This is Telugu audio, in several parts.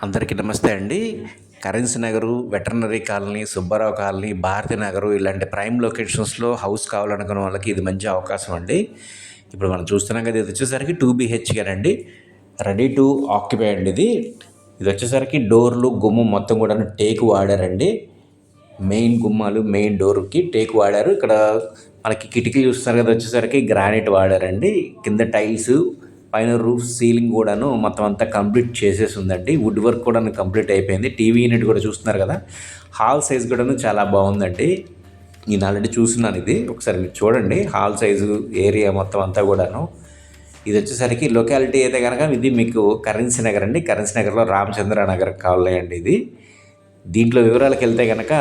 అందరికీ నమస్తే అండి. Currency Nagar, veterinary colony, Subbarao colony, Bharathi Nagar ఇలాంటి ప్రైమ్ లొకేషన్స్‌లో హౌస్ కావాలనుకున్న వాళ్ళకి ఇది మంచి అవకాశం అండి. ఇప్పుడు మనం చూస్తున్నాం కదా! ఇది వచ్చేసరికి 2 బీహెచ్‌కేనండి. రెడీ టు ఆక్యుపై అండి ఇది. ఇది వచ్చేసరికి డోర్లు, గుమ్మం మొత్తం కూడాను టేకు వాడారండి. మెయిన్ గుమ్మాలు, మెయిన్ డోర్‌కి టేకు వాడారు. ఇక్కడ మనకి కిటికీలు చూస్తున్నారు కదా! వచ్చేసరికి గ్రానైట్ వాడారండి. కింద టైల్స్, పైన రూఫ్, సీలింగ్ కూడాను మొత్తం అంతా కంప్లీట్ చేసేసి ఉందండి. వుడ్ వర్క్ కూడాను కంప్లీట్ అయిపోయింది. టీవీ యూనిట్ కూడా చూస్తున్నారు కదా! హాల్ సైజ్ కూడాను చాలా బాగుందండి. నేను ఆల్రెడీ చూస్తున్నాను ఇది. ఒకసారి మీరు చూడండి హాల్ సైజు, ఏరియా మొత్తం అంతా కూడాను. ఇది వచ్చేసరికి లొకాలిటీ అయితే కనుక ఇది మీకు కరెన్సీ నగర్ అండి. కరెన్సీ నగర్లో రామచంద్ర నగర్ కాలనీ అండి ఇది. దీంట్లో వివరాలకు వెళ్తే కనుక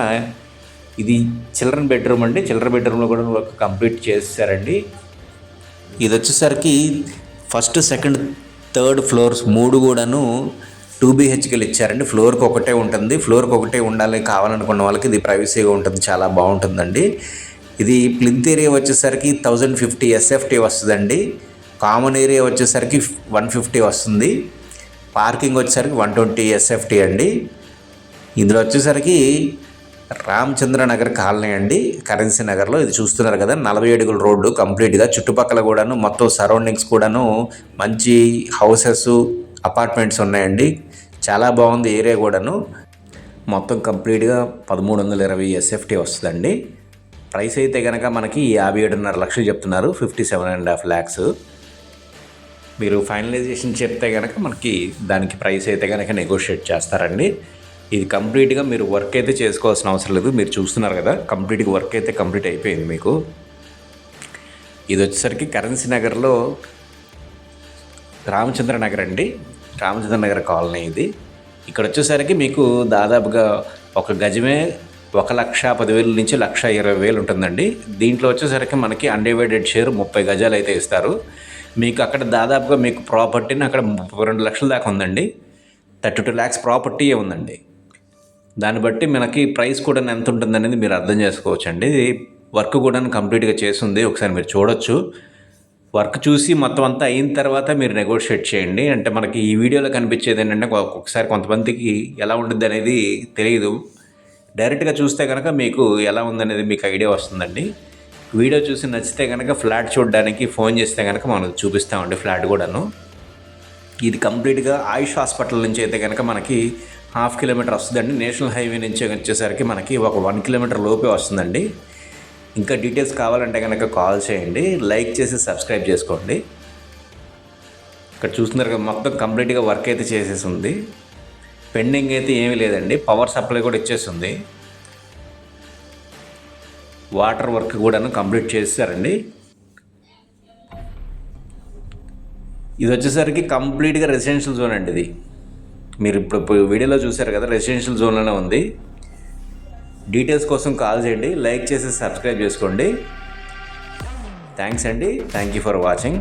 ఇది చిల్డ్రన్ బెడ్రూమ్ అండి. చిల్డ్రన్ బెడ్రూమ్లో కూడా వర్క్ కంప్లీట్ చేశారండి. ఇది వచ్చేసరికి ఫస్ట్, సెకండ్, థర్డ్ ఫ్లోర్స్ 3 కూడాను 2 బీహెచ్కేలు ఇచ్చారండి. ఫ్లోర్కి ఒకటే ఉంటుంది. ఫ్లోర్కి ఒకటే ఉండాలి కావాలనుకున్న వాళ్ళకి ఇది ప్రైవసీగా ఉంటుంది. చాలా బాగుంటుందండి. ఇది ప్లింత్ ఏరియా వచ్చేసరికి 1050 ఎస్ఎఫ్టీ వస్తుందండి. కామన్ ఏరియా వచ్చేసరికి 150 వస్తుంది. పార్కింగ్ వచ్చేసరికి 120 ఎస్ఎఫ్టీ అండి. ఇందులో వచ్చేసరికి రామచంద్ర నగర్ కాలనీ అండి. కరెన్సీ నగర్లో ఇది చూస్తున్నారు కదా, 40 అడుగుల రోడ్డు కంప్లీట్గా. చుట్టుపక్కల కూడాను మొత్తం సరౌండింగ్స్ కూడాను మంచి హౌసెస్, అపార్ట్మెంట్స్ ఉన్నాయండి. చాలా బాగుంది ఏరియా కూడాను. మొత్తం కంప్లీట్గా 1320 ఎస్ఎఫ్టీ వస్తుందండి. ప్రైస్ అయితే కనుక మనకి 57.5 లక్షలు చెప్తున్నారు. 57.5 lakhs. మీరు ఫైనలైజేషన్ చెప్తే కనుక మనకి దానికి ప్రైస్ అయితే కనుక నెగోషియేట్ చేస్తారండి. ఇది కంప్లీట్గా మీరు వర్క్ అయితే చేసుకోవాల్సిన అవసరం లేదు. మీరు చూస్తున్నారు కదా, కంప్లీట్గా వర్క్ అయితే కంప్లీట్ అయిపోయింది మీకు. ఇది వచ్చేసరికి కరెన్సీ నగర్లో రామచంద్ర నగర్ అండి. రామచంద్ర నగర్ కాలనీ ఇది. ఇక్కడ వచ్చేసరికి మీకు దాదాపుగా ఒక గజమే 1,10,000 నుంచి 1,20,000 ఉంటుందండి. దీంట్లో వచ్చేసరికి మనకి అన్డివైడెడ్ షేర్ 30 గజాలు అయితే ఇస్తారు. మీకు అక్కడ దాదాపుగా మీకు ప్రాపర్టీని అక్కడ 32 లక్షల దాకా ఉందండి. 32 lakhs ప్రాపర్టీయే ఉందండి. దాన్ని బట్టి మనకి ప్రైస్ కూడా ఎంత ఉంటుంది అనేది మీరు అర్థం చేసుకోవచ్చు అండి. వర్క్ కూడా కంప్లీట్గా చేస్తుంది. ఒకసారి మీరు చూడొచ్చు. వర్క్ చూసి మొత్తం అంతా అయిన తర్వాత మీరు నెగోషియేట్ చేయండి. అంటే మనకి ఈ వీడియోలో కనిపించేది ఏంటంటే ఒక్కొక్కసారి కొంతమందికి ఎలా ఉంటుంది అనేది తెలియదు. డైరెక్ట్గా చూస్తే కనుక మీకు ఎలా ఉందనేది మీకు ఐడియా వస్తుందండి. వీడియో చూసి నచ్చితే కనుక ఫ్లాట్ చూడడానికి ఫోన్ చేస్తే కనుక మనం చూపిస్తామండి ఫ్లాట్ కూడాను. ఇది కంప్లీట్గా ఆయుష్ హాస్పిటల్ నుంచి అయితే కనుక మనకి 1/2 కిలోమీటర్ వస్తుందండి. నేషనల్ హైవే నుంచి వచ్చేసరికి మనకి ఒక 1 కిలోమీటర్ లోపే వస్తుందండి. ఇంకా డీటెయిల్స్ కావాలంటే కనుక కాల్ చేయండి. లైక్ చేసి సబ్స్క్రైబ్ చేసుకోండి. ఇక్కడ చూస్తున్నారు కదా, మొత్తం కంప్లీట్గా వర్క్ అయితే చేసేసి ఉంది. పెండింగ్ అయితే ఏమీ లేదండి. పవర్ సప్లై కూడా ఇచ్చేస్తుంది. వాటర్ వర్క్ కూడాను కంప్లీట్ చేస్తారండి. ఇది వచ్చేసరికి కంప్లీట్గా రెసిడెన్షియల్ జోన్ అండి. ఇది మీరు ఇప్పుడు వీడియోలో చూసారు కదా, రెసిడెన్షియల్ జోన్లోనే ఉంది. డీటెయిల్స్ కోసం కాల్ చేయండి. లైక్ చేసి సబ్స్క్రైబ్ చేసుకోండి. థ్యాంక్స్ అండి. Thank you for watching.